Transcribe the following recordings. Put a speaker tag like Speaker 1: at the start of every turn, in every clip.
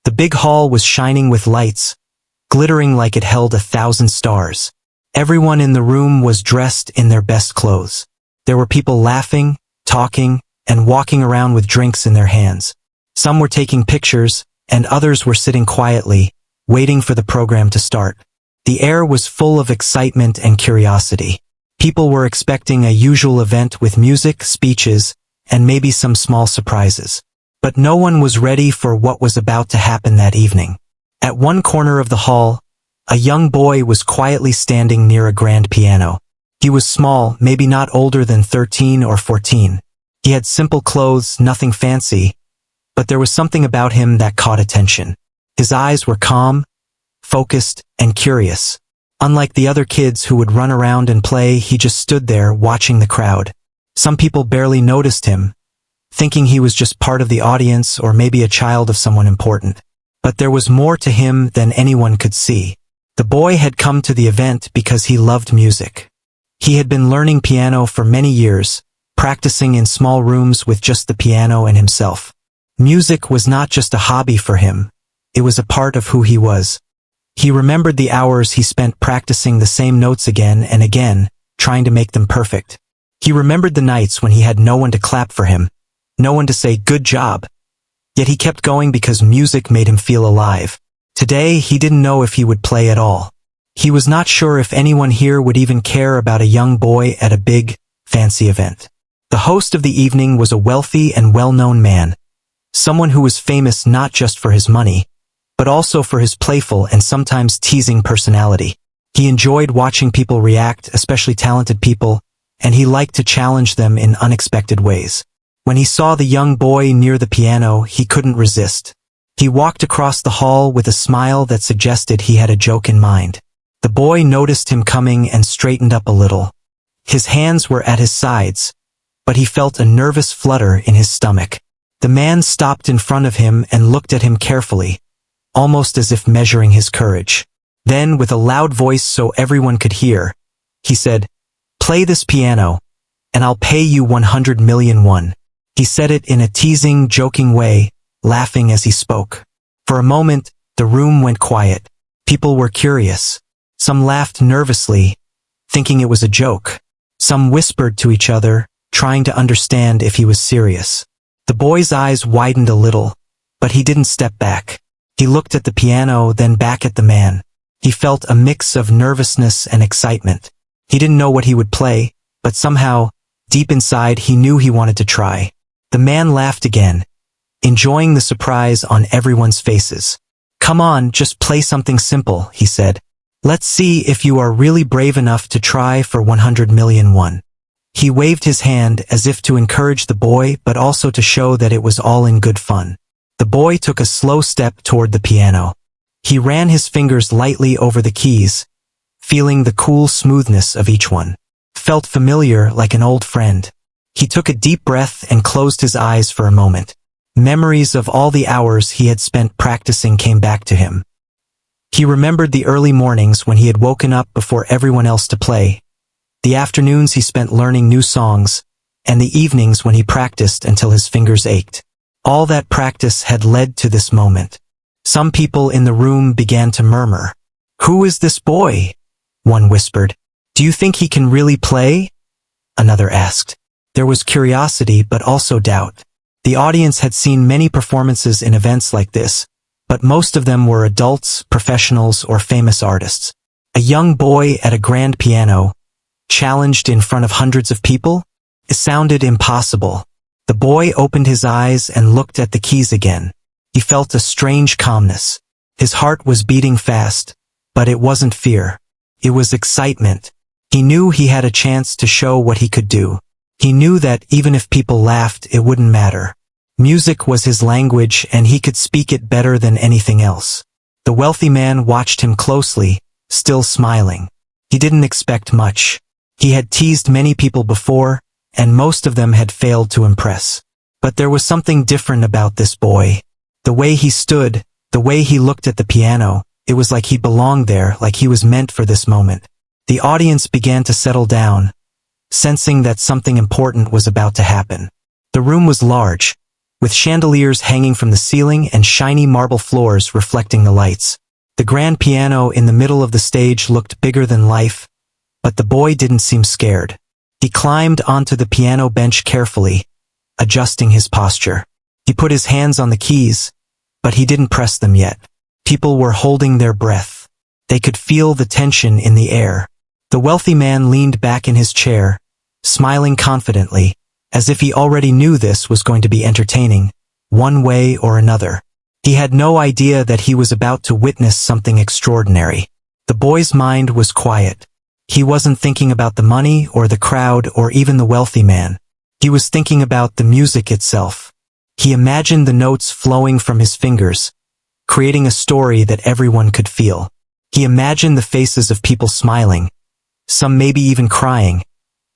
Speaker 1: The big hall was shining with lights, glittering like it held 1,000 stars. Everyone in the room was dressed in their best clothes. There were people laughing, talking, and walking around with drinks in their hands. Some were taking pictures, and others were sitting quietly, waiting for the program to start. The air was full of excitement and curiosity. People were expecting a usual event with music, speeches, and maybe some small surprises. But no one was ready for what was about to happen that evening. At one corner of the hall, a young boy was quietly standing near a grand piano. He was small, maybe not older than 13 or 14. He had simple clothes, nothing fancy, but there was something about him that caught attention. His eyes were calm, focused, and curious. Unlike the other kids who would run around and play, he just stood there watching the crowd. Some people barely noticed him, thinking he was just part of the audience or maybe a child of someone important. But there was more to him than anyone could see. The boy had come to the event because he loved music. He had been learning piano for many years, practicing in small rooms with just the piano and himself. Music was not just a hobby for him, it was a part of who he was. He remembered the hours he spent practicing the same notes again and again, trying to make them perfect. He remembered the nights when he had no one to clap for him, no one to say good job. Yet he kept going because music made him feel alive. Today, he didn't know if he would play at all. He was not sure if anyone here would even care about a young boy at a big, fancy event. The host of the evening was a wealthy and well-known man, someone who was famous not just for his money, but also for his playful and sometimes teasing personality. He enjoyed watching people react, especially talented people, and he liked to challenge them in unexpected ways. When he saw the young boy near the piano, he couldn't resist. He walked across the hall with a smile that suggested he had a joke in mind. The boy noticed him coming and straightened up a little. His hands were at his sides, but he felt a nervous flutter in his stomach. The man stopped in front of him and looked at him carefully, almost as if measuring his courage. Then, with a loud voice so everyone could hear, he said, "Play this piano, and I'll pay you 100 million won." He said it in a teasing, joking way, laughing as he spoke. For a moment, the room went quiet. People were curious. Some laughed nervously, thinking it was a joke. Some whispered to each other, trying to understand if he was serious. The boy's eyes widened a little, but he didn't step back. He looked at the piano, then back at the man. He felt a mix of nervousness and excitement. He didn't know what he would play, but somehow, deep inside, he knew he wanted to try. The man laughed again, enjoying the surprise on everyone's faces. "Come on, just play something simple," he said. "Let's see if you are really brave enough to try for 100 million won." He waved his hand as if to encourage the boy, but also to show that it was all in good fun. The boy took a slow step toward the piano. He ran his fingers lightly over the keys, feeling the cool smoothness of each one. Felt familiar, like an old friend. He took a deep breath and closed his eyes for a moment. Memories of all the hours he had spent practicing came back to him. He remembered the early mornings when he had woken up before everyone else to play, the afternoons he spent learning new songs, and the evenings when he practiced until his fingers ached. All that practice had led to this moment. Some people in the room began to murmur. "Who is this boy?" one whispered. "Do you think he can really play?" another asked. There was curiosity but also doubt. The audience had seen many performances in events like this, but most of them were adults, professionals, or famous artists. A young boy at a grand piano, challenged in front of hundreds of people? It sounded impossible. The boy opened his eyes and looked at the keys again. He felt a strange calmness. His heart was beating fast, but it wasn't fear. It was excitement. He knew he had a chance to show what he could do. He knew that even if people laughed, it wouldn't matter. Music was his language and he could speak it better than anything else. The wealthy man watched him closely, still smiling. He didn't expect much. He had teased many people before, and most of them had failed to impress. But there was something different about this boy. The way he stood, the way he looked at the piano, it was like he belonged there, like he was meant for this moment. The audience began to settle down, sensing that something important was about to happen. The room was large, with chandeliers hanging from the ceiling and shiny marble floors reflecting the lights. The grand piano in the middle of the stage looked bigger than life, but the boy didn't seem scared. He climbed onto the piano bench carefully, adjusting his posture. He put his hands on the keys, but he didn't press them yet. People were holding their breath. They could feel the tension in the air. The wealthy man leaned back in his chair, smiling confidently, as if he already knew this was going to be entertaining, one way or another. He had no idea that he was about to witness something extraordinary. The boy's mind was quiet. He wasn't thinking about the money or the crowd or even the wealthy man. He was thinking about the music itself. He imagined the notes flowing from his fingers, creating a story that everyone could feel. He imagined the faces of people smiling, some maybe even crying,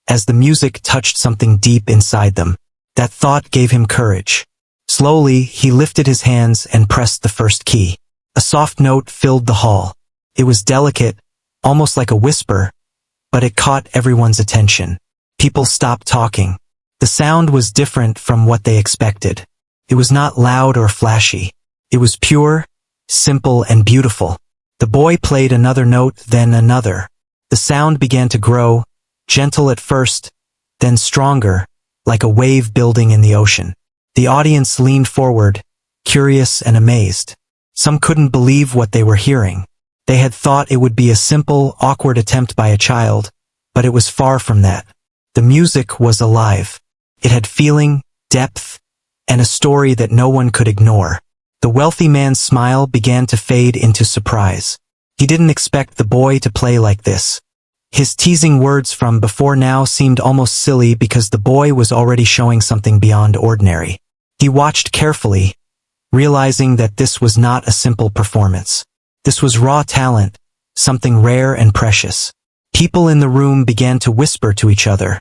Speaker 1: as the music touched something deep inside them. That thought gave him courage. Slowly, he lifted his hands and pressed the first key. A soft note filled the hall. It was delicate, almost like a whisper, but it caught everyone's attention. People stopped talking. The sound was different from what they expected. It was not loud or flashy. It was pure, simple, and beautiful. The boy played another note, then another. The sound began to grow, gentle at first, then stronger, like a wave building in the ocean. The audience leaned forward, curious and amazed. Some couldn't believe what they were hearing. They had thought it would be a simple, awkward attempt by a child, but it was far from that. The music was alive. It had feeling, depth, and a story that no one could ignore. The wealthy man's smile began to fade into surprise. He didn't expect the boy to play like this. His teasing words from before now seemed almost silly because the boy was already showing something beyond ordinary. He watched carefully, realizing that this was not a simple performance. This was raw talent, something rare and precious. People in the room began to whisper to each other,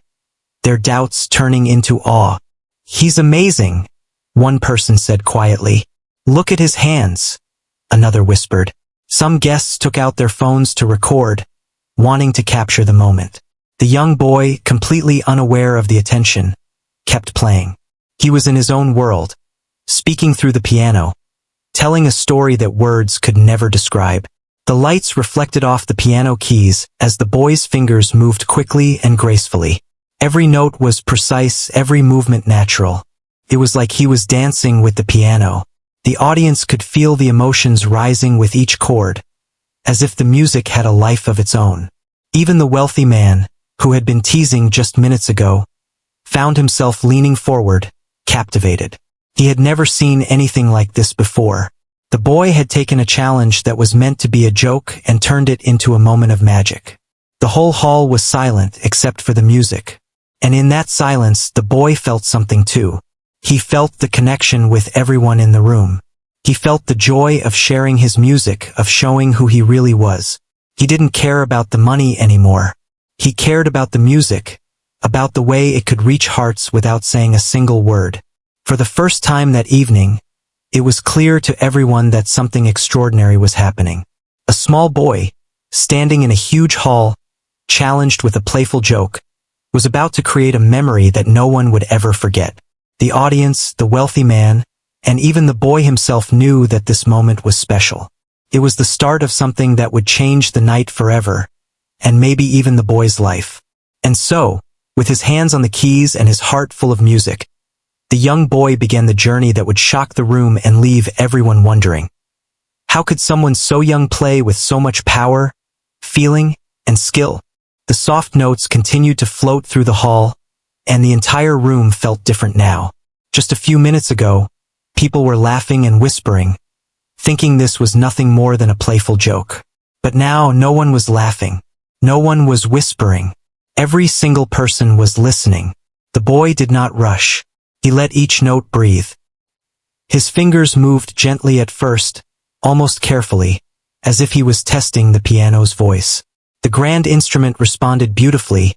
Speaker 1: their doubts turning into awe. "He's amazing," one person said quietly. "Look at his hands," another whispered. Some guests took out their phones to record, wanting to capture the moment. The young boy, completely unaware of the attention, kept playing. He was in his own world, speaking through the piano, telling a story that words could never describe. The lights reflected off the piano keys as the boy's fingers moved quickly and gracefully. Every note was precise, every movement natural. It was like he was dancing with the piano. The audience could feel the emotions rising with each chord, as if the music had a life of its own. Even the wealthy man, who had been teasing just minutes ago, found himself leaning forward, captivated. He had never seen anything like this before. The boy had taken a challenge that was meant to be a joke and turned it into a moment of magic. The whole hall was silent except for the music. And in that silence, the boy felt something too. He felt the connection with everyone in the room. He felt the joy of sharing his music, of showing who he really was. He didn't care about the money anymore. He cared about the music, about the way it could reach hearts without saying a single word. For the first time that evening, it was clear to everyone that something extraordinary was happening. A small boy, standing in a huge hall, challenged with a playful joke, was about to create a memory that no one would ever forget. The audience, the wealthy man, and even the boy himself knew that this moment was special. It was the start of something that would change the night forever, and maybe even the boy's life. And so, with his hands on the keys and his heart full of music, the young boy began the journey that would shock the room and leave everyone wondering. How could someone so young play with so much power, feeling, and skill? The soft notes continued to float through the hall, and the entire room felt different now. Just a few minutes ago, people were laughing and whispering, thinking this was nothing more than a playful joke. But now no one was laughing. No one was whispering. Every single person was listening. The boy did not rush. He let each note breathe. His fingers moved gently at first, almost carefully, as if he was testing the piano's voice. The grand instrument responded beautifully,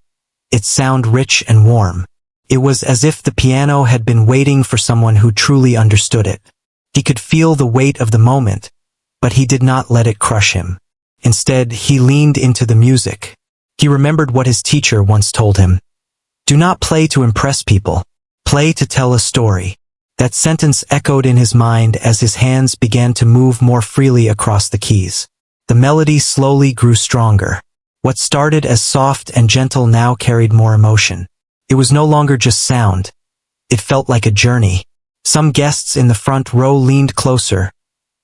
Speaker 1: its sound rich and warm. It was as if the piano had been waiting for someone who truly understood it. He could feel the weight of the moment, but he did not let it crush him. Instead, he leaned into the music. He remembered what his teacher once told him. Do not play to impress people. Play to tell a story. That sentence echoed in his mind as his hands began to move more freely across the keys. The melody slowly grew stronger. What started as soft and gentle now carried more emotion. It was no longer just sound. It felt like a journey. Some guests in the front row leaned closer,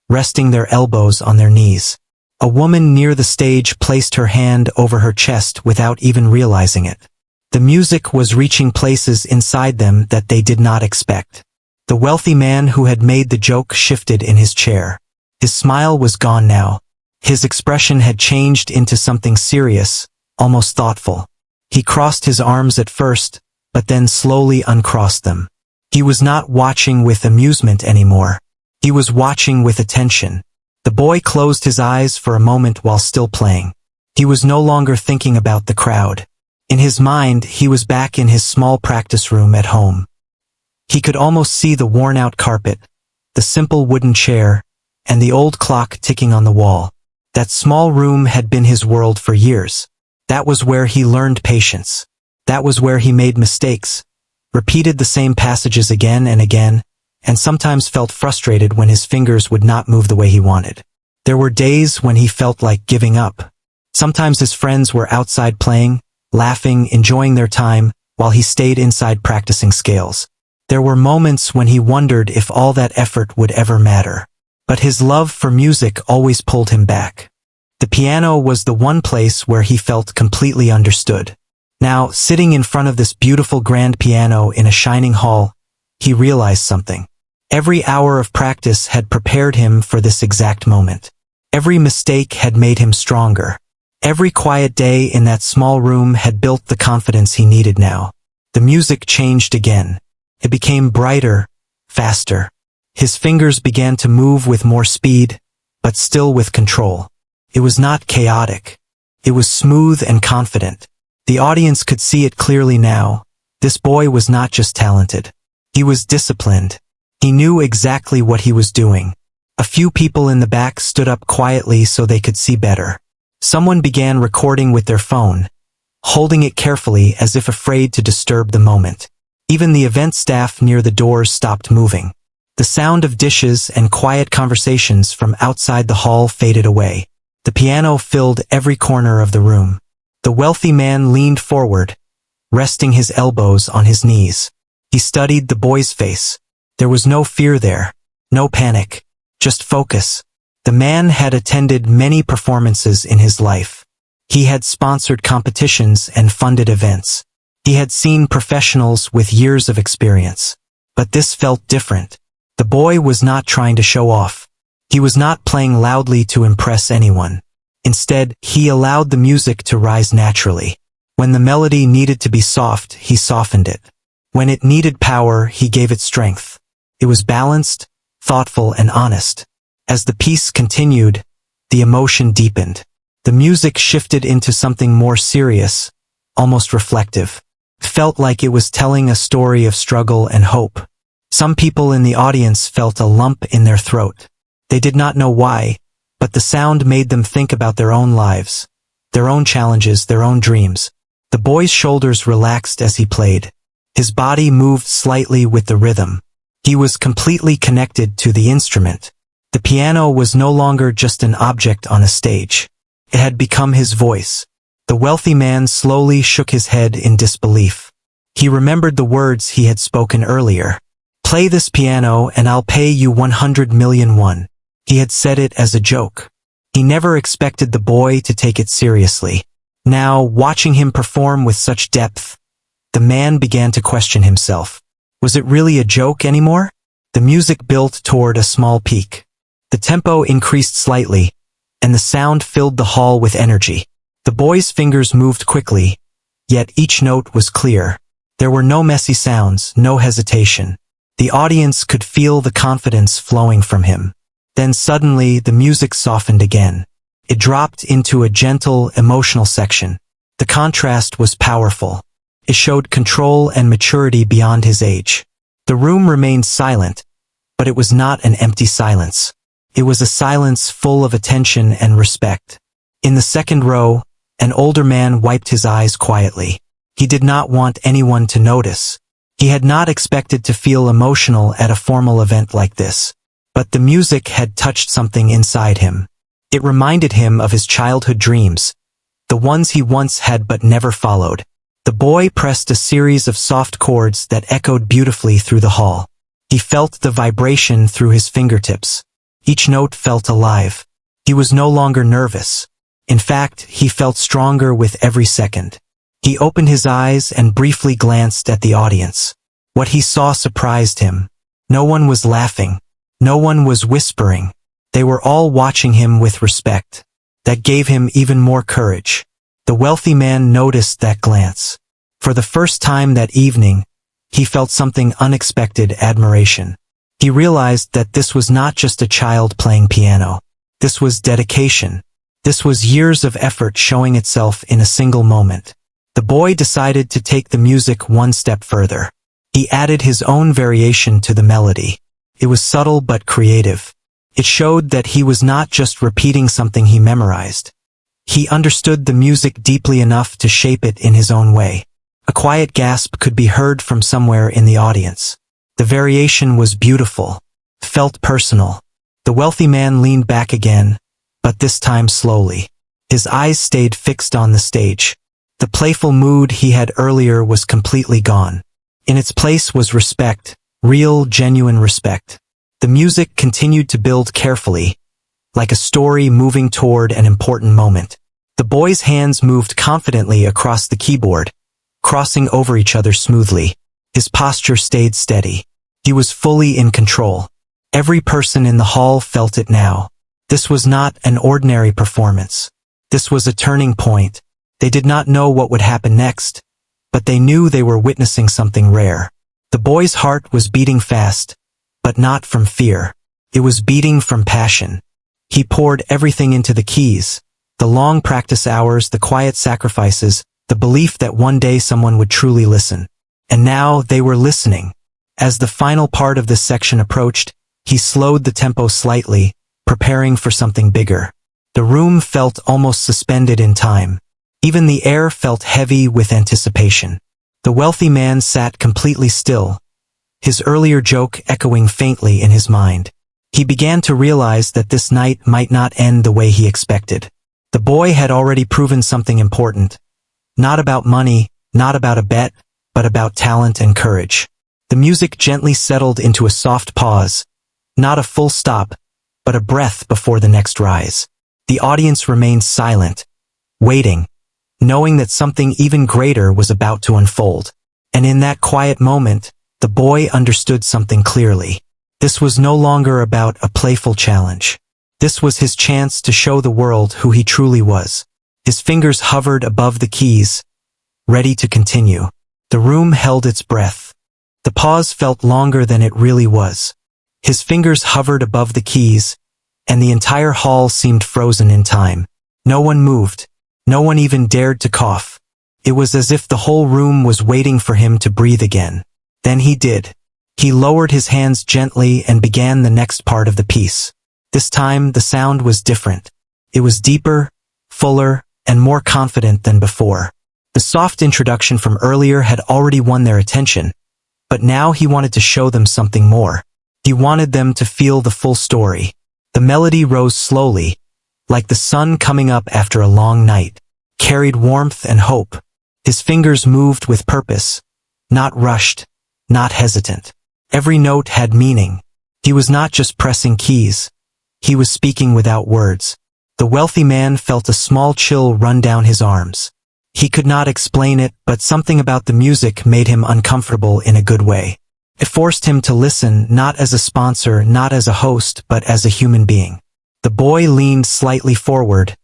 Speaker 1: resting their elbows on their knees. A woman near the stage placed her hand over her chest without even realizing it. The music was reaching places inside them that they did not expect. The wealthy man who had made the joke shifted in his chair. His smile was gone now. His expression had changed into something serious, almost thoughtful. He crossed his arms at first, but then slowly uncrossed them. He was not watching with amusement anymore. He was watching with attention. The boy closed his eyes for a moment while still playing. He was no longer thinking about the crowd. In his mind, he was back in his small practice room at home. He could almost see the worn-out carpet, the simple wooden chair, and the old clock ticking on the wall. That small room had been his world for years. That was where he learned patience. That was where he made mistakes, repeated the same passages again and again, and sometimes felt frustrated when his fingers would not move the way he wanted. There were days when he felt like giving up. Sometimes his friends were outside playing, laughing, enjoying their time, while he stayed inside practicing scales. There were moments when he wondered if all that effort would ever matter. But his love for music always pulled him back. The piano was the one place where he felt completely understood. Now, sitting in front of this beautiful grand piano in a shining hall, he realized something. Every hour of practice had prepared him for this exact moment. Every mistake had made him stronger. Every quiet day in that small room had built the confidence he needed now. The music changed again. It became brighter, faster. His fingers began to move with more speed, but still with control. It was not chaotic. It was smooth and confident. The audience could see it clearly now. This boy was not just talented. He was disciplined. He knew exactly what he was doing. A few people in the back stood up quietly so they could see better. Someone began recording with their phone, holding it carefully as if afraid to disturb the moment. Even the event staff near the doors stopped moving. The sound of dishes and quiet conversations from outside the hall faded away. The piano filled every corner of the room. The wealthy man leaned forward, resting his elbows on his knees. He studied the boy's face. There was no fear there, no panic, just focus. The man had attended many performances in his life. He had sponsored competitions and funded events. He had seen professionals with years of experience. But this felt different. The boy was not trying to show off. He was not playing loudly to impress anyone. Instead, he allowed the music to rise naturally. When the melody needed to be soft, he softened it. When it needed power, he gave it strength. It was balanced, thoughtful, and honest. As the piece continued, the emotion deepened. The music shifted into something more serious, almost reflective. It felt like it was telling a story of struggle and hope. Some people in the audience felt a lump in their throat. They did not know why, but the sound made them think about their own lives, their own challenges, their own dreams. The boy's shoulders relaxed as he played. His body moved slightly with the rhythm. He was completely connected to the instrument. The piano was no longer just an object on a stage. It had become his voice. The wealthy man slowly shook his head in disbelief. He remembered the words he had spoken earlier. "Play this piano and I'll pay you 100 million won." He had said it as a joke. He never expected the boy to take it seriously. Now, watching him perform with such depth, the man began to question himself. Was it really a joke anymore? The music built toward a small peak. The tempo increased slightly, and the sound filled the hall with energy. The boy's fingers moved quickly, yet each note was clear. There were no messy sounds, no hesitation. The audience could feel the confidence flowing from him. Then suddenly the music softened again. It dropped into a gentle, emotional section. The contrast was powerful. It showed control and maturity beyond his age. The room remained silent, but it was not an empty silence. It was a silence full of attention and respect. In the second row, an older man wiped his eyes quietly. He did not want anyone to notice. He had not expected to feel emotional at a formal event like this. But the music had touched something inside him. It reminded him of his childhood dreams, the ones he once had but never followed. The boy pressed a series of soft chords that echoed beautifully through the hall. He felt the vibration through his fingertips. Each note felt alive. He was no longer nervous. In fact, he felt stronger with every second. He opened his eyes and briefly glanced at the audience. What he saw surprised him. No one was laughing. No one was whispering. They were all watching him with respect. That gave him even more courage. The wealthy man noticed that glance. For the first time that evening, he felt something unexpected: admiration. He realized that this was not just a child playing piano. This was dedication. This was years of effort showing itself in a single moment. The boy decided to take the music one step further. He added his own variation to the melody. It was subtle but creative. It showed that he was not just repeating something he memorized. He understood the music deeply enough to shape it in his own way. A quiet gasp could be heard from somewhere in the audience. The variation was beautiful, felt personal. The wealthy man leaned back again, but this time slowly. His eyes stayed fixed on the stage. The playful mood he had earlier was completely gone. In its place was respect, real, genuine respect. The music continued to build carefully, like a story moving toward an important moment. The boy's hands moved confidently across the keyboard, crossing over each other smoothly. His posture stayed steady. He was fully in control. Every person in the hall felt it now. This was not an ordinary performance. This was a turning point. They did not know what would happen next, but they knew they were witnessing something rare. The boy's heart was beating fast, but not from fear. It was beating from passion. He poured everything into the keys, the long practice hours, the quiet sacrifices, the belief that one day someone would truly listen. And now they were listening. As the final part of this section approached, he slowed the tempo slightly, preparing for something bigger. The room felt almost suspended in time. Even the air felt heavy with anticipation. The wealthy man sat completely still, his earlier joke echoing faintly in his mind. He began to realize that this night might not end the way he expected. The boy had already proven something important. Not about money, not about a bet, but about talent and courage. The music gently settled into a soft pause, not a full stop, but a breath before the next rise. The audience remained silent, waiting, knowing that something even greater was about to unfold. And in that quiet moment, the boy understood something clearly. This was no longer about a playful challenge. This was his chance to show the world who he truly was. His fingers hovered above the keys, ready to continue. The room held its breath. The pause felt longer than it really was. His fingers hovered above the keys, and the entire hall seemed frozen in time. No one moved. No one even dared to cough. It was as if the whole room was waiting for him to breathe again. Then he did. He lowered his hands gently and began the next part of the piece. This time, the sound was different. It was deeper, fuller, and more confident than before. The soft introduction from earlier had already won their attention, but now he wanted to show them something more. He wanted them to feel the full story. The melody rose slowly, like the sun coming up after a long night, carried warmth and hope. His fingers moved with purpose, not rushed, not hesitant. Every note had meaning. He was not just pressing keys. He was speaking without words. The wealthy man felt a small chill run down his arms. He could not explain it, but something about the music made him uncomfortable in a good way. It forced him to listen, not as a sponsor, not as a host, but as a human being. The boy leaned slightly forward,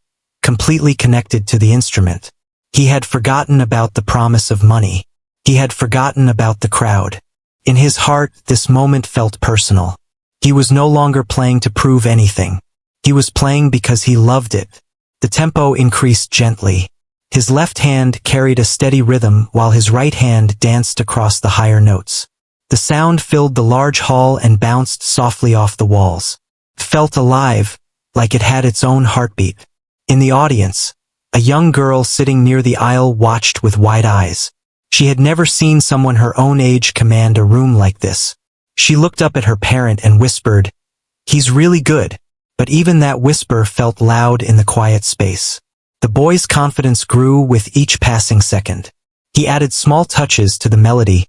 Speaker 1: completely connected to the instrument. He had forgotten about the promise of money. He had forgotten about the crowd. In his heart, this moment felt personal. He was no longer playing to prove anything. He was playing because he loved it. The tempo increased gently. His left hand carried a steady rhythm while his right hand danced across the higher notes. The sound filled the large hall and bounced softly off the walls. It felt alive, like it had its own heartbeat. In the audience, a young girl sitting near the aisle watched with wide eyes. She had never seen someone her own age command a room like this. She looked up at her parent and whispered, "He's really good." But even that whisper felt loud in the quiet space. The boy's confidence grew with each passing second. He added small touches to the melody,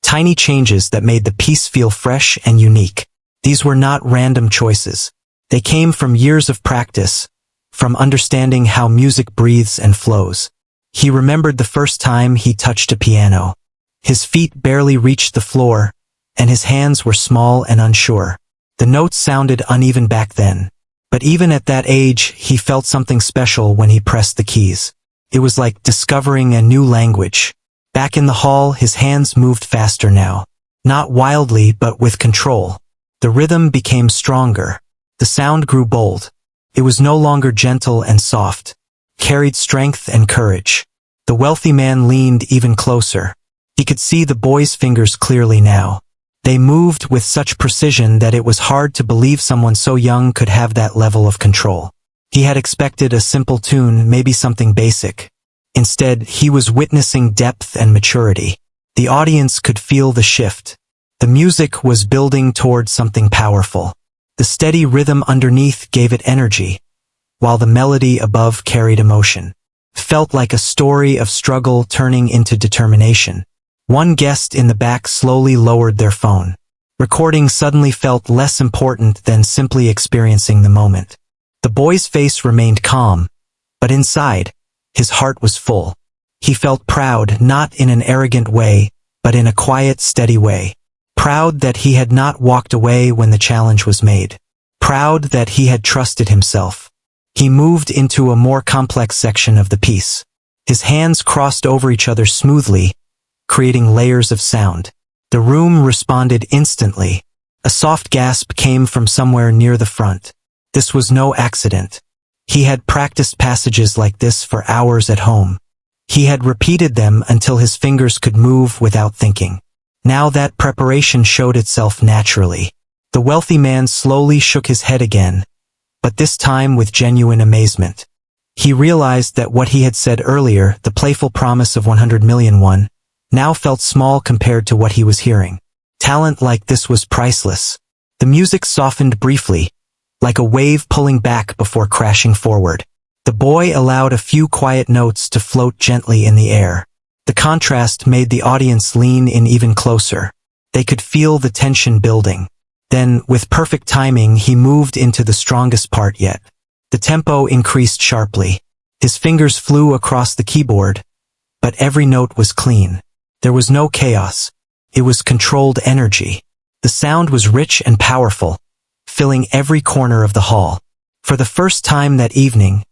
Speaker 1: tiny changes that made the piece feel fresh and unique. These were not random choices. They came from years of practice, from understanding how music breathes and flows. He remembered the first time he touched a piano. His feet barely reached the floor, and his hands were small and unsure. The notes sounded uneven back then, but even at that age, he felt something special when he pressed the keys. It was like discovering a new language. Back in the hall, his hands moved faster now. Not wildly, but with control. The rhythm became stronger. The sound grew bold. It was no longer gentle and soft. Carried strength and courage. The wealthy man leaned even closer. He could see the boy's fingers clearly now. They moved with such precision that it was hard to believe someone so young could have that level of control. He had expected a simple tune, maybe something basic. Instead, he was witnessing depth and maturity. The audience could feel the shift. The music was building towards something powerful. The steady rhythm underneath gave it energy, while the melody above carried emotion. Felt like a story of struggle turning into determination. One guest in the back slowly lowered their phone. Recording suddenly felt less important than simply experiencing the moment. The boy's face remained calm, but inside, his heart was full. He felt proud, not in an arrogant way, but in a quiet, steady way. Proud that he had not walked away when the challenge was made. Proud that he had trusted himself. He moved into a more complex section of the piece. His hands crossed over each other smoothly, creating layers of sound. The room responded instantly. A soft gasp came from somewhere near the front. This was no accident. He had practiced passages like this for hours at home. He had repeated them until his fingers could move without thinking. Now that preparation showed itself naturally. The wealthy man slowly shook his head again, but this time with genuine amazement. He realized that what he had said earlier, the playful promise of 100 million won, now felt small compared to what he was hearing. Talent like this was priceless. The music softened briefly, like a wave pulling back before crashing forward. The boy allowed a few quiet notes to float gently in the air. The contrast made the audience lean in even closer. They could feel the tension building. Then, with perfect timing, he moved into the strongest part yet. The tempo increased sharply. His fingers flew across the keyboard, but every note was clean. There was no chaos. It was controlled energy. The sound was rich and powerful, filling every corner of the hall. For the first time that evening,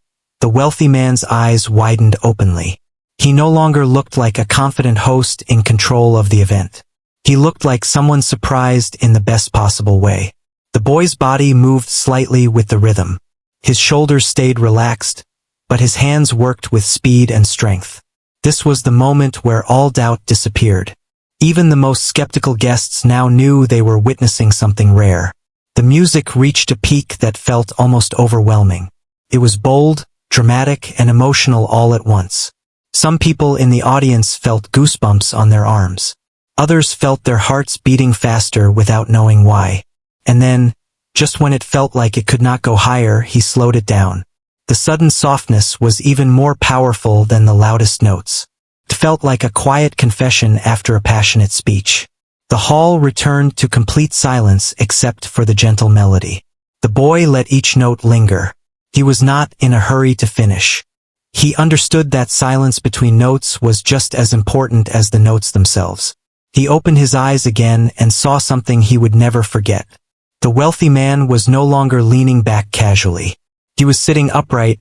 Speaker 1: the wealthy man's eyes widened openly. He no longer looked like a confident host in control of the event. He looked like someone surprised in the best possible way. The boy's body moved slightly with the rhythm. His shoulders stayed relaxed, but his hands worked with speed and strength. This was the moment where all doubt disappeared. Even the most skeptical guests now knew they were witnessing something rare. The music reached a peak that felt almost overwhelming. It was bold, dramatic, and emotional all at once. Some people in the audience felt goosebumps on their arms. Others felt their hearts beating faster without knowing why. And then, just when it felt like it could not go higher, he slowed it down. The sudden softness was even more powerful than the loudest notes. It felt like a quiet confession after a passionate speech. The hall returned to complete silence except for the gentle melody. The boy let each note linger. He was not in a hurry to finish. He understood that silence between notes was just as important as the notes themselves. He opened his eyes again and saw something he would never forget. The wealthy man was no longer leaning back casually. He was sitting upright,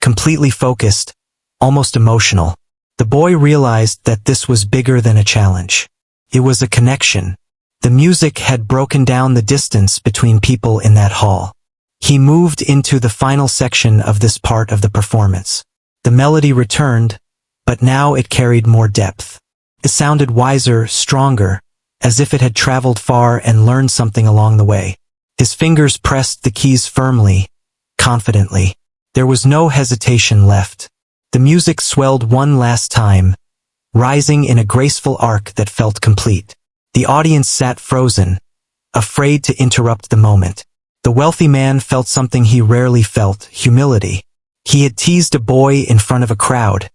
Speaker 1: completely focused, almost emotional. The boy realized that this was bigger than a challenge. It was a connection. The music had broken down the distance between people in that hall. He moved into the final section of this part of the performance. The melody returned, but now it carried more depth. It sounded wiser, stronger, as if it had traveled far and learned something along the way. His fingers pressed the keys firmly, confidently. There was no hesitation left. The music swelled one last time, rising in a graceful arc that felt complete. The audience sat frozen, afraid to interrupt the moment. The wealthy man felt something he rarely felt, humility. He had teased a boy in front of a crowd,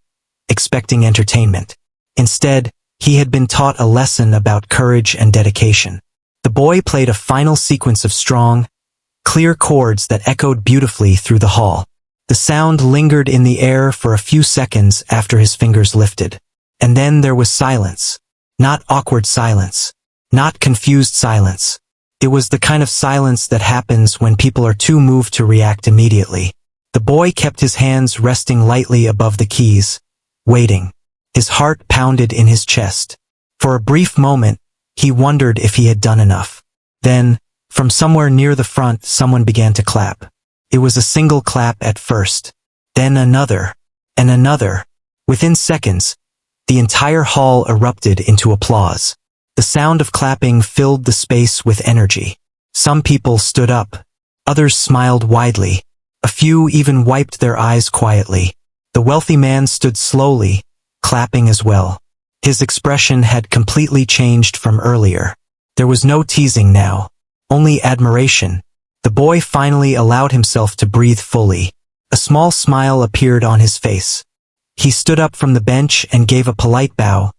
Speaker 1: expecting entertainment. Instead, he had been taught a lesson about courage and dedication. The boy played a final sequence of strong, clear chords that echoed beautifully through the hall. The sound lingered in the air for a few seconds after his fingers lifted. And then there was silence. Not awkward silence. Not confused silence. It was the kind of silence that happens when people are too moved to react immediately. The boy kept his hands resting lightly above the keys, waiting. His heart pounded in his chest. For a brief moment, he wondered if he had done enough. Then, from somewhere near the front, someone began to clap. It was a single clap at first. Then another. And another. Within seconds, the entire hall erupted into applause. The sound of clapping filled the space with energy. Some people stood up. Others smiled widely. A few even wiped their eyes quietly. The wealthy man stood slowly, clapping as well. His expression had completely changed from earlier. There was no teasing now. Only admiration. The boy finally allowed himself to breathe fully. A small smile appeared on his face. He stood up from the bench and gave a polite bow,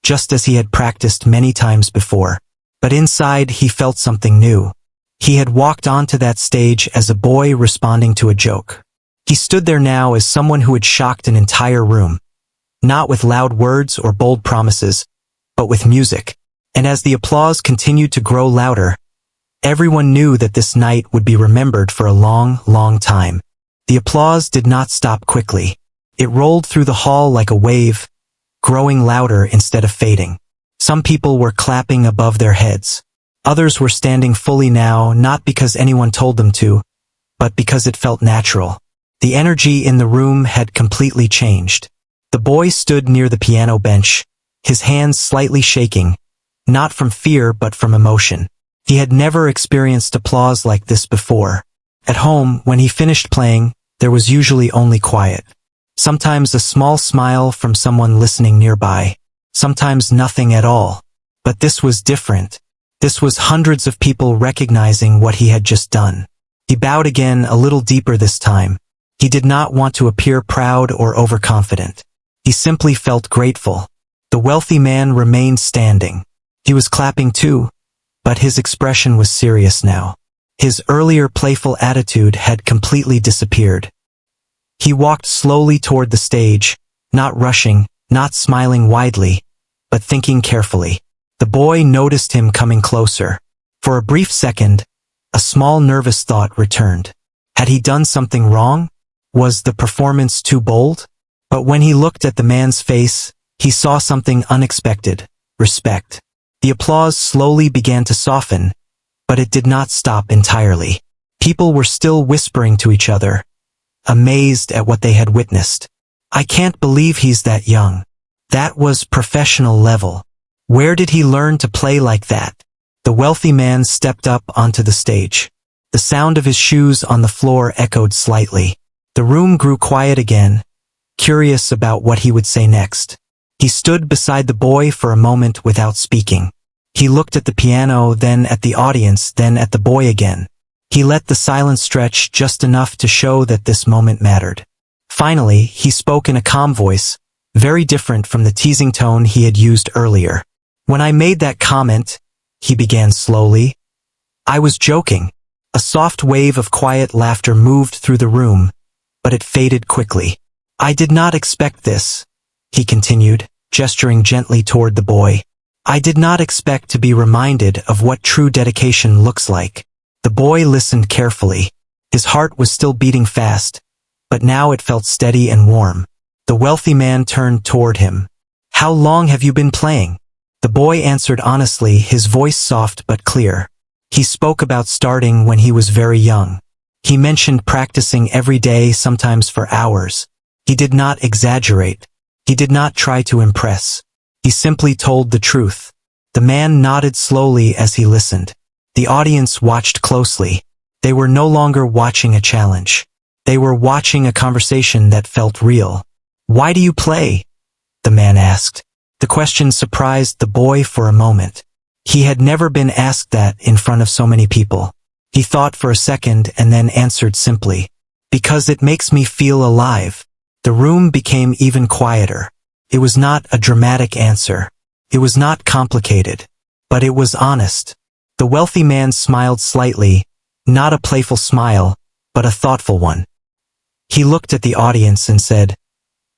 Speaker 1: just as he had practiced many times before. But inside he felt something new. He had walked onto that stage as a boy responding to a joke. He stood there now as someone who had shocked an entire room. Not with loud words or bold promises, but with music. And as the applause continued to grow louder, everyone knew that this night would be remembered for a long, long time. The applause did not stop quickly. It rolled through the hall like a wave, growing louder instead of fading. Some people were clapping above their heads. Others were standing fully now, not because anyone told them to, but because it felt natural. The energy in the room had completely changed. The boy stood near the piano bench, his hands slightly shaking, not from fear but from emotion. He had never experienced applause like this before. At home, when he finished playing, there was usually only quiet. Sometimes a small smile from someone listening nearby. Sometimes nothing at all. But this was different. This was hundreds of people recognizing what he had just done. He bowed again, a little deeper this time. He did not want to appear proud or overconfident. He simply felt grateful. The wealthy man remained standing. He was clapping too, but his expression was serious now. His earlier playful attitude had completely disappeared. He walked slowly toward the stage, not rushing, not smiling widely, but thinking carefully. The boy noticed him coming closer. For a brief second, a small nervous thought returned. Had he done something wrong? Was the performance too bold? But when he looked at the man's face, he saw something unexpected: respect. The applause slowly began to soften, but it did not stop entirely. People were still whispering to each other, amazed at what they had witnessed. "I can't believe he's that young. That was professional level. Where did he learn to play like that?" The wealthy man stepped up onto the stage. The sound of his shoes on the floor echoed slightly. The room grew quiet again, curious about what he would say next. He stood beside the boy for a moment without speaking. He looked at the piano, then at the audience, then at the boy again. He let the silence stretch just enough to show that this moment mattered. Finally, he spoke in a calm voice, very different from the teasing tone he had used earlier. "When I made that comment," he began slowly, "I was joking." A soft wave of quiet laughter moved through the room, but it faded quickly. "I did not expect this," he continued, gesturing gently toward the boy. "I did not expect to be reminded of what true dedication looks like." The boy listened carefully. His heart was still beating fast, but now it felt steady and warm. The wealthy man turned toward him. "How long have you been playing?" The boy answered honestly, his voice soft but clear. He spoke about starting when he was very young. He mentioned practicing every day, sometimes for hours. He did not exaggerate. He did not try to impress. He simply told the truth. The man nodded slowly as he listened. The audience watched closely. They were no longer watching a challenge. They were watching a conversation that felt real. "Why do you play?" the man asked. The question surprised the boy for a moment. He had never been asked that in front of so many people. He thought for a second and then answered simply, "Because it makes me feel alive." The room became even quieter. It was not a dramatic answer. It was not complicated. But it was honest. The wealthy man smiled slightly, not a playful smile, but a thoughtful one. He looked at the audience and said,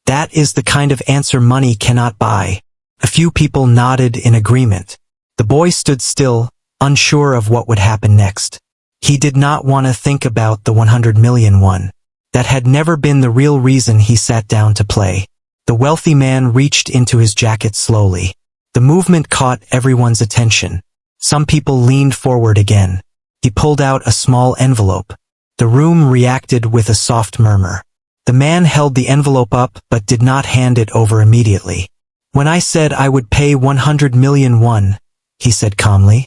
Speaker 1: "That is the kind of answer money cannot buy." A few people nodded in agreement. The boy stood still, unsure of what would happen next. He did not want to think about the 100 million one. That had never been the real reason he sat down to play. The wealthy man reached into his jacket slowly. The movement caught everyone's attention. Some people leaned forward again. He pulled out a small envelope. The room reacted with a soft murmur. The man held the envelope up but did not hand it over immediately. "When I said I would pay 100 million won," he said calmly,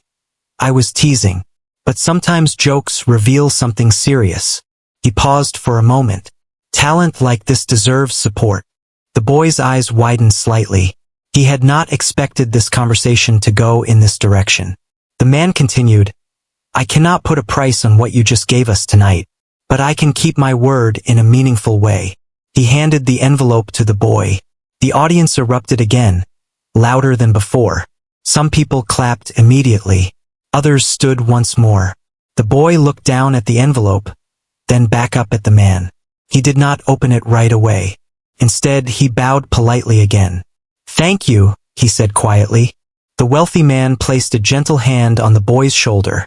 Speaker 1: "I was teasing. But sometimes jokes reveal something serious." He paused for a moment. Talent like this deserves support. The boy's eyes widened slightly. He had not expected this conversation to go in this direction. The man continued, "I cannot put a price on what you just gave us tonight, but I can keep my word in a meaningful way." He handed the envelope to the boy. The audience erupted again, louder than before. Some people clapped immediately. Others stood once more. The boy looked down at the envelope, then back up at the man. He did not open it right away. Instead, he bowed politely again. "Thank you," he said quietly. The wealthy man placed a gentle hand on the boy's shoulder,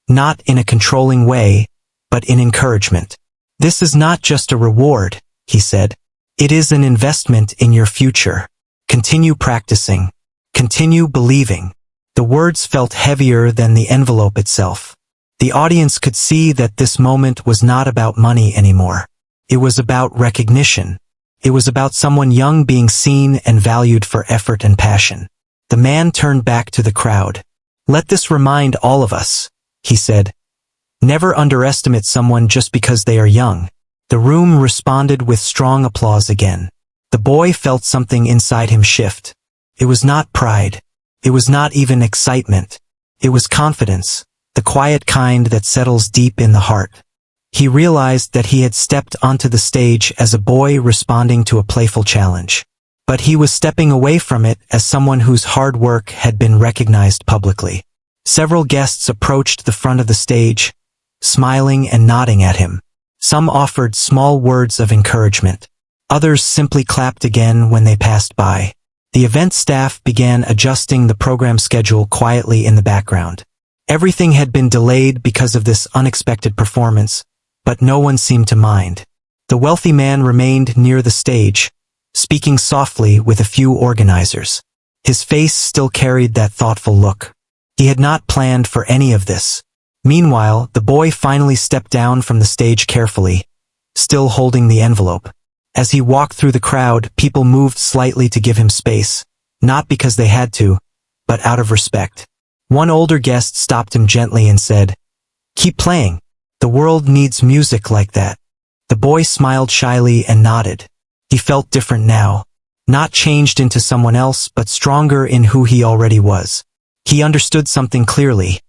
Speaker 1: not in a controlling way, but in encouragement. "This is not just a reward," he said. "It is an investment in your future. Continue practicing. Continue believing." The words felt heavier than the envelope itself. The audience could see that this moment was not about money anymore. It was about recognition. It was about someone young being seen and valued for effort and passion. The man turned back to the crowd. "Let this remind all of us," he said. "Never underestimate someone just because they are young." The room responded with strong applause again. The boy felt something inside him shift. It was not pride. It was not even excitement. It was confidence, the quiet kind that settles deep in the heart. He realized that he had stepped onto the stage as a boy responding to a playful challenge. But he was stepping away from it as someone whose hard work had been recognized publicly. Several guests approached the front of the stage, smiling and nodding at him. Some offered small words of encouragement. Others simply clapped again when they passed by. The event staff began adjusting the program schedule quietly in the background. Everything had been delayed because of this unexpected performance, but no one seemed to mind. The wealthy man remained near the stage, speaking softly with a few organizers. His face still carried that thoughtful look. He had not planned for any of this. Meanwhile, the boy finally stepped down from the stage carefully, still holding the envelope. As he walked through the crowd, people moved slightly to give him space, not because they had to, but out of respect. One older guest stopped him gently and said, "Keep playing. The world needs music like that." The boy smiled shyly and nodded. He felt different now, not changed into someone else, but stronger in who he already was. He understood something clearly.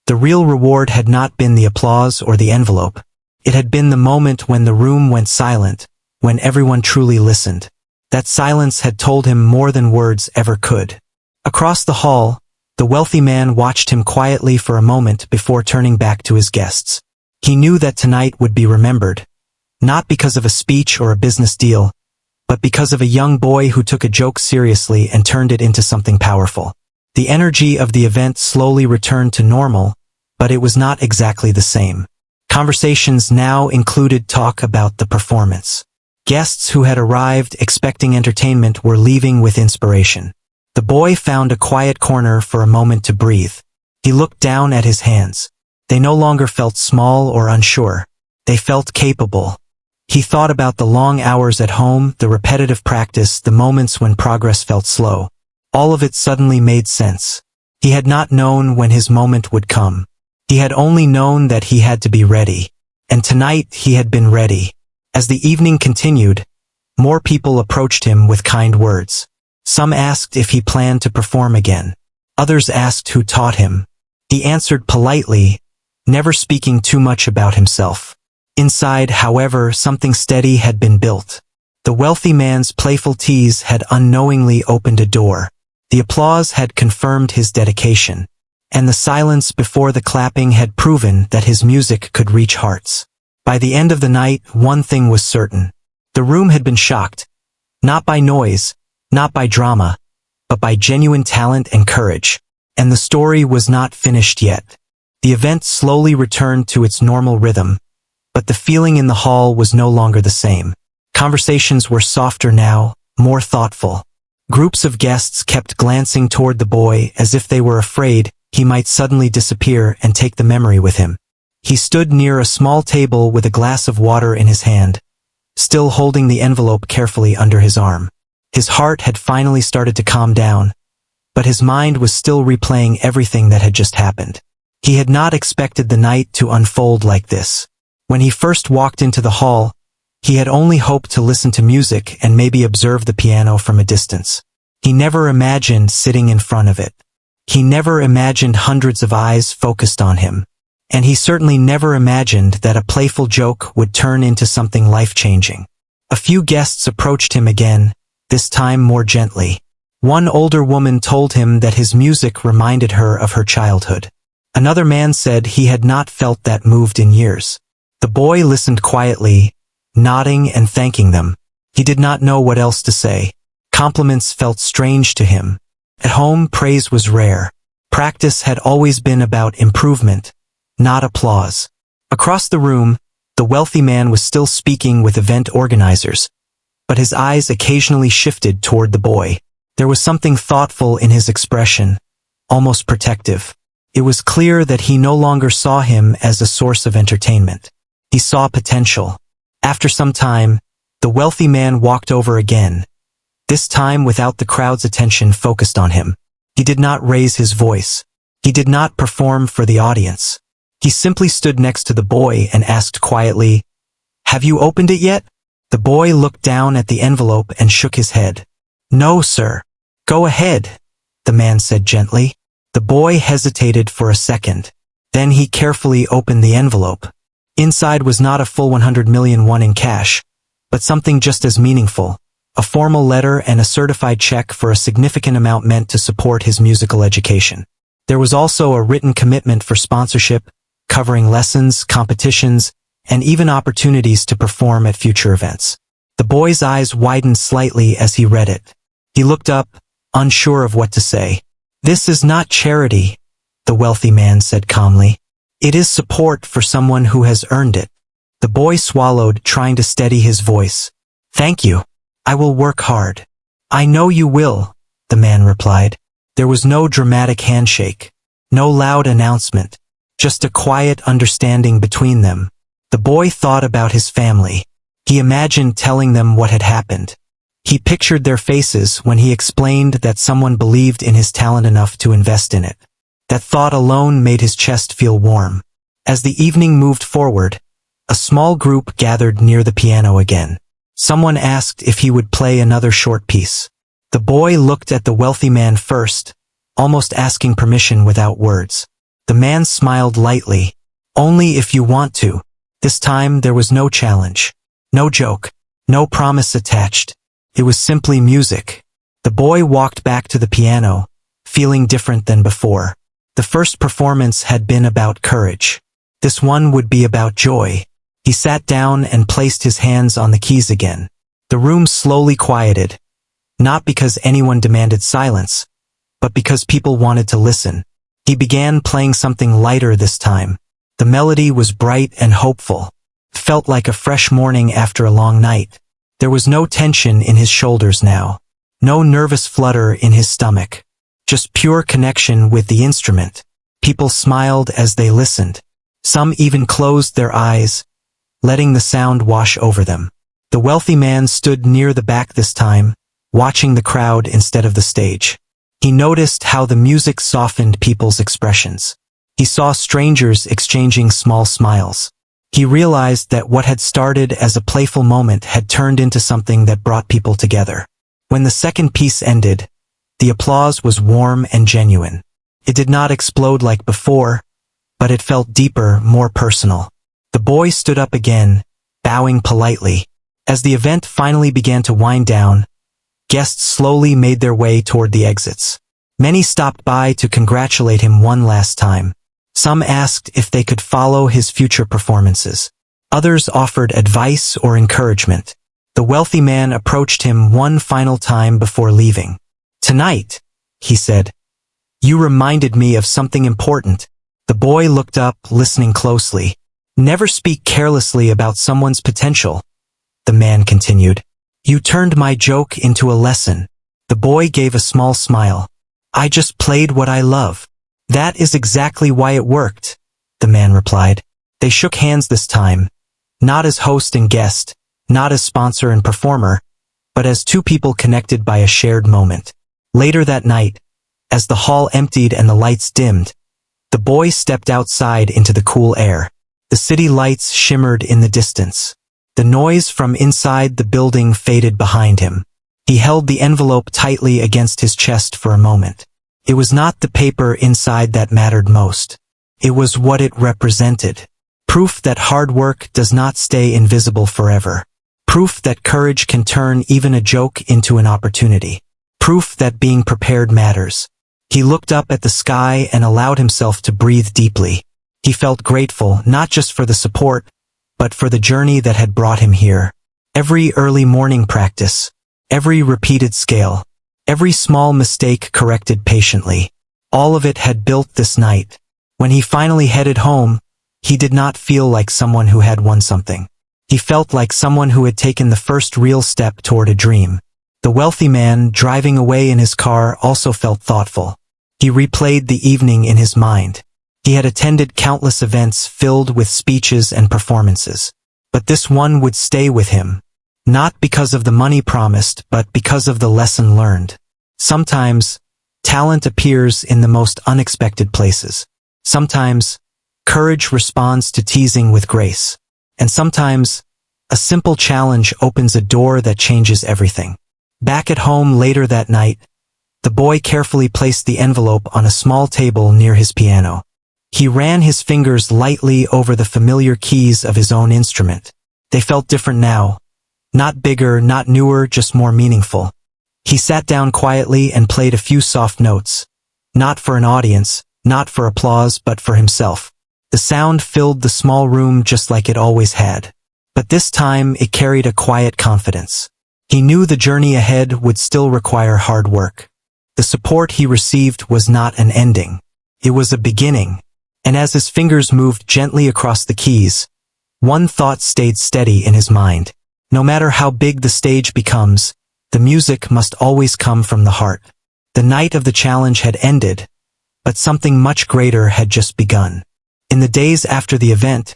Speaker 1: The real reward had not been the applause or the envelope. It had been the moment when the room went silent, when everyone truly listened. That silence had told him more than words ever could. Across the hall, the wealthy man watched him quietly for a moment before turning back to his guests. He knew that tonight would be remembered, not because of a speech or a business deal, but because of a young boy who took a joke seriously and turned it into something powerful. The energy of the event slowly returned to normal, but it was not exactly the same. Conversations now included talk about the performance. Guests who had arrived expecting entertainment were leaving with inspiration. The boy found a quiet corner for a moment to breathe. He looked down at his hands. They no longer felt small or unsure. They felt capable. He thought about the long hours at home, the repetitive practice, the moments when progress felt slow. All of it suddenly made sense. He had not known when his moment would come. He had only known that he had to be ready. And tonight he had been ready. As the evening continued, more people approached him with kind words. Some asked if he planned to perform again. Others asked who taught him. He answered politely, never speaking too much about himself. Inside, however, something steady had been built. The wealthy man's playful tease had unknowingly opened a door. The applause had confirmed his dedication, and the silence before the clapping had proven that his music could reach hearts. By the end of the night, one thing was certain. The room had been shocked, not by noise, not by drama, but by genuine talent and courage. And the story was not finished yet. The event slowly returned to its normal rhythm, but the feeling in the hall was no longer the same. Conversations were softer now, more thoughtful. Groups of guests kept glancing toward the boy as if they were afraid he might suddenly disappear and take the memory with him. He stood near a small table with a glass of water in his hand, still holding the envelope carefully under his arm. His heart had finally started to calm down, but his mind was still replaying everything that had just happened. He had not expected the night to unfold like this. When he first walked into the hall, he had only hoped to listen to music and maybe observe the piano from a distance. He never imagined sitting in front of it. He never imagined hundreds of eyes focused on him. And he certainly never imagined that a playful joke would turn into something life-changing. A few guests approached him again, this time more gently. One older woman told him that his music reminded her of her childhood. Another man said he had not felt that moved in years. The boy listened quietly, nodding and thanking them. He did not know what else to say. Compliments felt strange to him. At home, praise was rare. Practice had always been about improvement, not applause. Across the room, the wealthy man was still speaking with event organizers, but his eyes occasionally shifted toward the boy. There was something thoughtful in his expression, almost protective. It was clear that he no longer saw him as a source of entertainment. He saw potential. After some time, the wealthy man walked over again, this time without the crowd's attention focused on him. He did not raise his voice. He did not perform for the audience. He simply stood next to the boy and asked quietly, "Have you opened it yet?" The boy looked down at the envelope and shook his head. "No, sir." "Go ahead," the man said gently. The boy hesitated for a second. Then he carefully opened the envelope. Inside was not a full 100 million won in cash, but something just as meaningful. A formal letter and a certified check for a significant amount meant to support his musical education. There was also a written commitment for sponsorship, covering lessons, competitions, and even opportunities to perform at future events. The boy's eyes widened slightly as he read it. He looked up, unsure of what to say. "This is not charity," the wealthy man said calmly. "It is support for someone who has earned it." The boy swallowed, trying to steady his voice. "Thank you. I will work hard." "I know you will," the man replied. There was no dramatic handshake, no loud announcement, just a quiet understanding between them. The boy thought about his family. He imagined telling them what had happened. He pictured their faces when he explained that someone believed in his talent enough to invest in it. That thought alone made his chest feel warm. As the evening moved forward, a small group gathered near the piano again. Someone asked if he would play another short piece. The boy looked at the wealthy man first, almost asking permission without words. The man smiled lightly. "Only if you want to." This time there was no challenge, no joke, no promise attached. It was simply music. The boy walked back to the piano, feeling different than before. The first performance had been about courage. This one would be about joy. He sat down and placed his hands on the keys again. The room slowly quieted, not because anyone demanded silence, but because people wanted to listen. He began playing something lighter this time. The melody was bright and hopeful. It felt like a fresh morning after a long night. There was no tension in his shoulders now, no nervous flutter in his stomach, just pure connection with the instrument. People smiled as they listened. Some even closed their eyes, letting the sound wash over them. The wealthy man stood near the back this time, watching the crowd instead of the stage. He noticed how the music softened people's expressions. He saw strangers exchanging small smiles. He realized that what had started as a playful moment had turned into something that brought people together. When the second piece ended, the applause was warm and genuine. It did not explode like before, but it felt deeper, more personal. The boy stood up again, bowing politely. As the event finally began to wind down, guests slowly made their way toward the exits. Many stopped by to congratulate him one last time. Some asked if they could follow his future performances. Others offered advice or encouragement. The wealthy man approached him one final time before leaving. "Tonight," he said, "you reminded me of something important." The boy looked up, listening closely. "Never speak carelessly about someone's potential," the man continued. "You turned my joke into a lesson." The boy gave a small smile. "I just played what I love." "That is exactly why it worked," the man replied. They shook hands this time, not as host and guest, not as sponsor and performer, but as two people connected by a shared moment. Later that night, as the hall emptied and the lights dimmed, the boy stepped outside into the cool air. The city lights shimmered in the distance. The noise from inside the building faded behind him. He held the envelope tightly against his chest for a moment. It was not the paper inside that mattered most. It was what it represented. Proof that hard work does not stay invisible forever. Proof that courage can turn even a joke into an opportunity. Proof that being prepared matters. He looked up at the sky and allowed himself to breathe deeply. He felt grateful not just for the support, but for the journey that had brought him here. Every early morning practice, every repeated scale, every small mistake corrected patiently, all of it had built this night. When he finally headed home, he did not feel like someone who had won something. He felt like someone who had taken the first real step toward a dream. The wealthy man, driving away in his car, also felt thoughtful. He replayed the evening in his mind. He had attended countless events filled with speeches and performances. But this one would stay with him. Not because of the money promised, but because of the lesson learned. Sometimes, talent appears in the most unexpected places. Sometimes, courage responds to teasing with grace. And sometimes, a simple challenge opens a door that changes everything. Back at home later that night, the boy carefully placed the envelope on a small table near his piano. He ran his fingers lightly over the familiar keys of his own instrument. They felt different now. Not bigger, not newer, just more meaningful. He sat down quietly and played a few soft notes. Not for an audience, not for applause, but for himself. The sound filled the small room just like it always had. But this time it carried a quiet confidence. He knew the journey ahead would still require hard work. The support he received was not an ending. It was a beginning. And as his fingers moved gently across the keys, one thought stayed steady in his mind. No matter how big the stage becomes, the music must always come from the heart. The night of the challenge had ended, but something much greater had just begun. In the days after the event,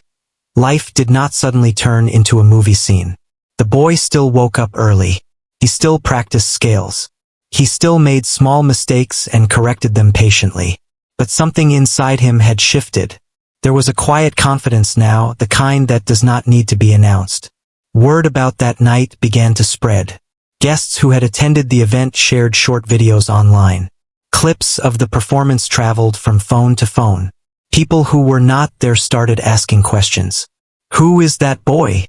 Speaker 1: life did not suddenly turn into a movie scene. The boy still woke up early. He still practiced scales. He still made small mistakes and corrected them patiently. But something inside him had shifted. There was a quiet confidence now, the kind that does not need to be announced. Word about that night began to spread. Guests who had attended the event shared short videos online. Clips of the performance traveled from phone to phone. People who were not there started asking questions. Who is that boy?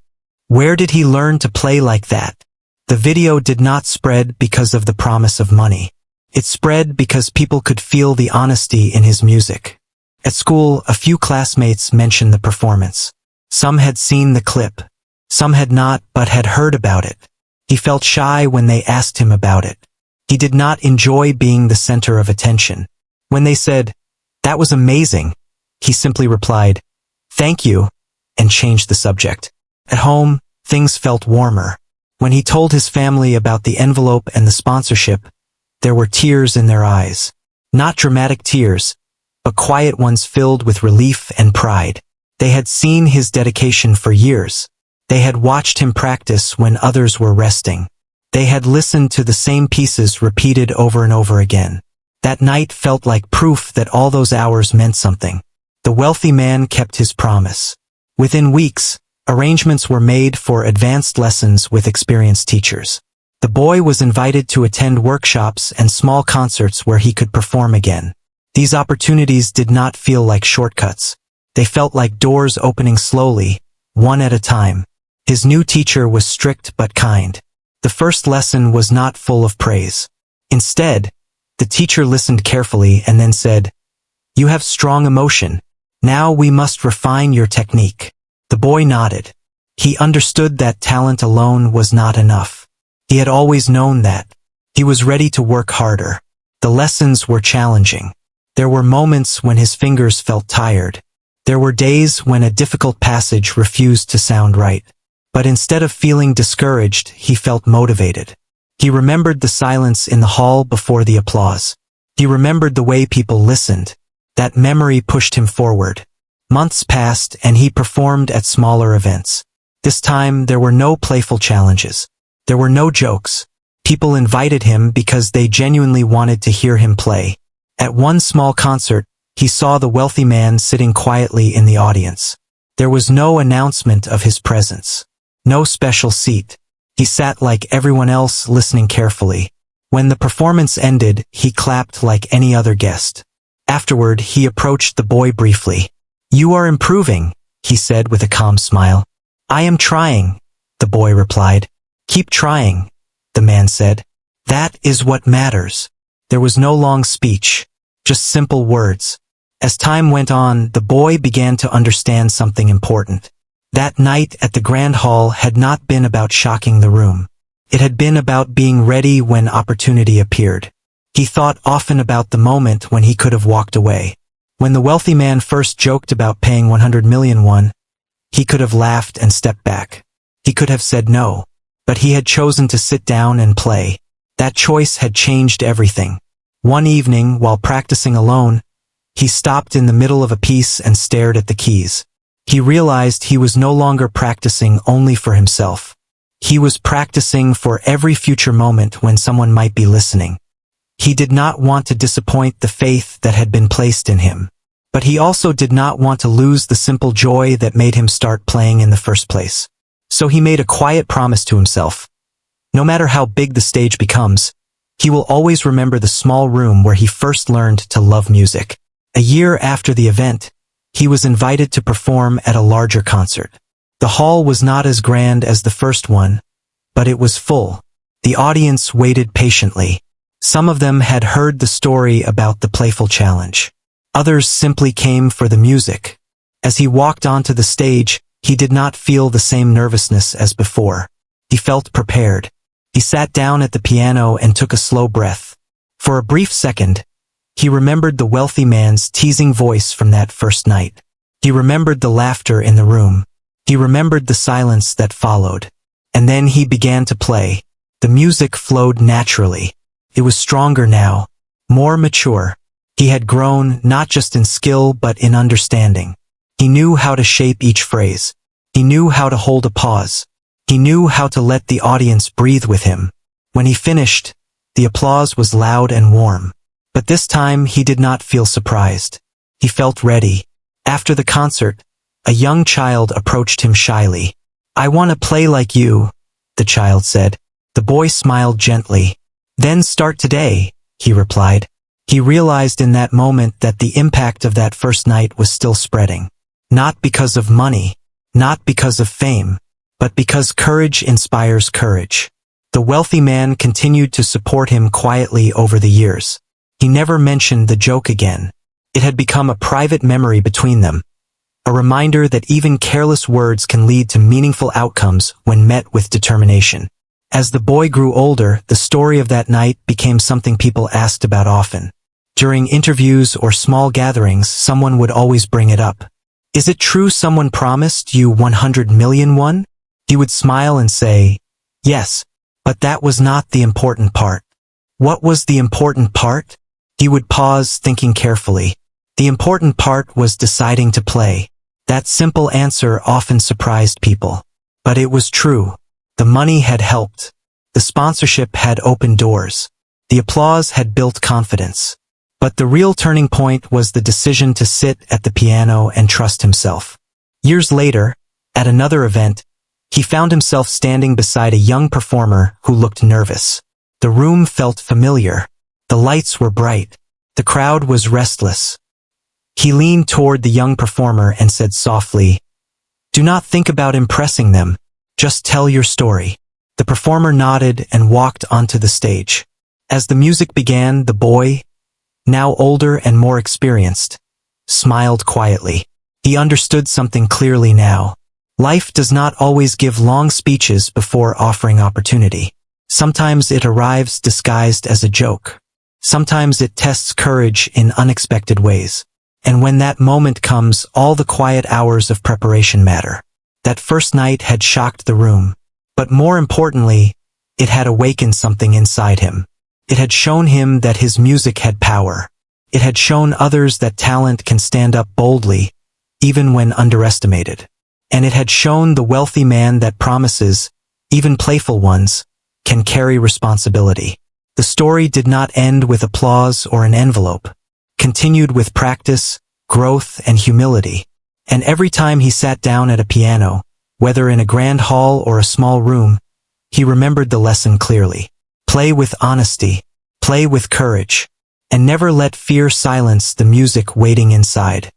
Speaker 1: Where did he learn to play like that? The video did not spread because of the promise of money. It spread because people could feel the honesty in his music. At school, a few classmates mentioned the performance. Some had seen the clip. Some had not, but had heard about it. He felt shy when they asked him about it. He did not enjoy being the center of attention. When they said, "That was amazing," he simply replied, "Thank you," and changed the subject. At home, things felt warmer. When he told his family about the envelope and the sponsorship, there were tears in their eyes. Not dramatic tears, but quiet ones filled with relief and pride. They had seen his dedication for years. They had watched him practice when others were resting. They had listened to the same pieces repeated over and over again. That night felt like proof that all those hours meant something. The wealthy man kept his promise. Within weeks, arrangements were made for advanced lessons with experienced teachers. The boy was invited to attend workshops and small concerts where he could perform again. These opportunities did not feel like shortcuts. They felt like doors opening slowly, one at a time. His new teacher was strict but kind. The first lesson was not full of praise. Instead, the teacher listened carefully and then said, "You have strong emotion. Now we must refine your technique." The boy nodded. He understood that talent alone was not enough. He had always known that. He was ready to work harder. The lessons were challenging. There were moments when his fingers felt tired. There were days when a difficult passage refused to sound right. But instead of feeling discouraged, he felt motivated. He remembered the silence in the hall before the applause. He remembered the way people listened. That memory pushed him forward. Months passed and he performed at smaller events. This time there were no playful challenges. There were no jokes. People invited him because they genuinely wanted to hear him play. At one small concert, he saw the wealthy man sitting quietly in the audience. There was no announcement of his presence. No special seat. He sat like everyone else, listening carefully. When the performance ended, he clapped like any other guest. Afterward, he approached the boy briefly. "You are improving," he said with a calm smile. "I am trying," the boy replied. "Keep trying," the man said. "That is what matters." There was no long speech, just simple words. As time went on, the boy began to understand something important. That night at the grand hall had not been about shocking the room. It had been about being ready when opportunity appeared. He thought often about the moment when he could have walked away. When the wealthy man first joked about paying 100 million won, he could have laughed and stepped back. He could have said no. But he had chosen to sit down and play. That choice had changed everything. One evening, while practicing alone, he stopped in the middle of a piece and stared at the keys. He realized he was no longer practicing only for himself. He was practicing for every future moment when someone might be listening. He did not want to disappoint the faith that had been placed in him. But he also did not want to lose the simple joy that made him start playing in the first place. So he made a quiet promise to himself. No matter how big the stage becomes, he will always remember the small room where he first learned to love music. A year after the event, he was invited to perform at a larger concert. The hall was not as grand as the first one, but it was full. The audience waited patiently. Some of them had heard the story about the playful challenge. Others simply came for the music. As he walked onto the stage, he did not feel the same nervousness as before. He felt prepared. He sat down at the piano and took a slow breath. For a brief second, he remembered the wealthy man's teasing voice from that first night. He remembered the laughter in the room. He remembered the silence that followed. And then he began to play. The music flowed naturally. It was stronger now, more mature. He had grown not just in skill but in understanding. He knew how to shape each phrase. He knew how to hold a pause. He knew how to let the audience breathe with him. When he finished, the applause was loud and warm. But this time he did not feel surprised. He felt ready. After the concert, a young child approached him shyly. "I want to play like you," the child said. The boy smiled gently. "Then start today," he replied. He realized in that moment that the impact of that first night was still spreading. Not because of money, not because of fame, but because courage inspires courage. The wealthy man continued to support him quietly over the years. He never mentioned the joke again. It had become a private memory between them, a reminder that even careless words can lead to meaningful outcomes when met with determination. As the boy grew older, the story of that night became something people asked about often. During interviews or small gatherings, someone would always bring it up. "Is it true someone promised you 100 million won?" He would smile and say, "Yes, but that was not the important part." What was the important part? He would pause, thinking carefully. The important part was deciding to play. That simple answer often surprised people. But it was true. The money had helped. The sponsorship had opened doors. The applause had built confidence. But the real turning point was the decision to sit at the piano and trust himself. Years later, at another event, He found himself standing beside a young performer who looked nervous. The room felt familiar. The lights were bright. The crowd was restless. He leaned toward the young performer and said softly, "Do not think about impressing them. Just tell your story." The performer nodded and walked onto the stage. As the music began, the boy, now older and more experienced, smiled quietly. He understood something clearly now. Life does not always give long speeches before offering opportunity. Sometimes it arrives disguised as a joke. Sometimes it tests courage in unexpected ways. And when that moment comes, all the quiet hours of preparation matter. That first night had shocked the room. But more importantly, it had awakened something inside him. It had shown him that his music had power. It had shown others that talent can stand up boldly, even when underestimated. And it had shown the wealthy man that promises, even playful ones, can carry responsibility. The story did not end with applause or an envelope. Continued with practice, growth, and humility. And every time he sat down at a piano, whether in a grand hall or a small room, he remembered the lesson clearly. Play with honesty, play with courage, and never let fear silence the music waiting inside.